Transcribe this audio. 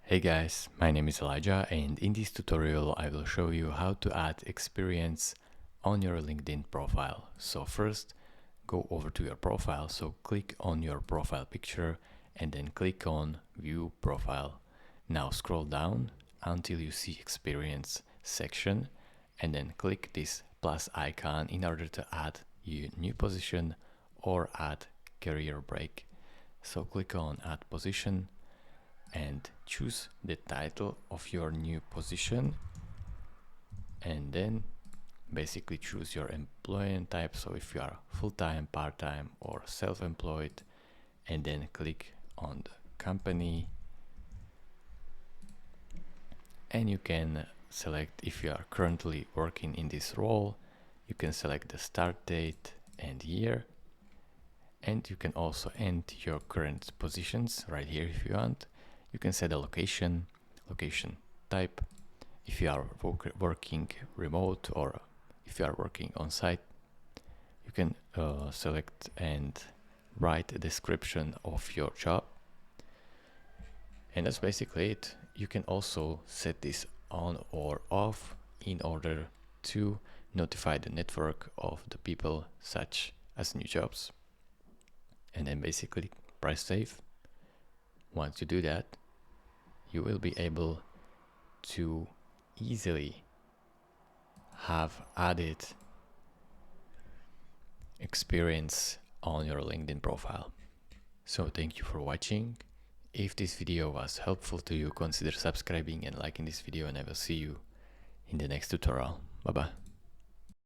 Hey guys, my name is Elijah, and in this tutorial I will show you how to add experience on your LinkedIn profile. So first, go over to your profile, so click on your profile picture and then click on View Profile. Now scroll down until you see Experience section and then click this plus icon in order to add a new position or add career break. So click on Add Position and choose the title of your new position and then basically choose your employment type, so if you are full-time, part-time or self-employed, and then click on the company and you can select if you are currently working in this role. You can select the start date and year, and you can also end your current positions right here if you want. You can set a location type, if you are working remote or if you are working on site. You can select and write a description of your job. And that's basically it. You can also set this on or off in order to notify the network of the people such as new jobs. And then basically press save. Once you do that, you will be able to easily have added experience on your LinkedIn profile. So thank you for watching. If this video was helpful to you, consider subscribing and liking this video, and I will see you in the next tutorial. Bye bye.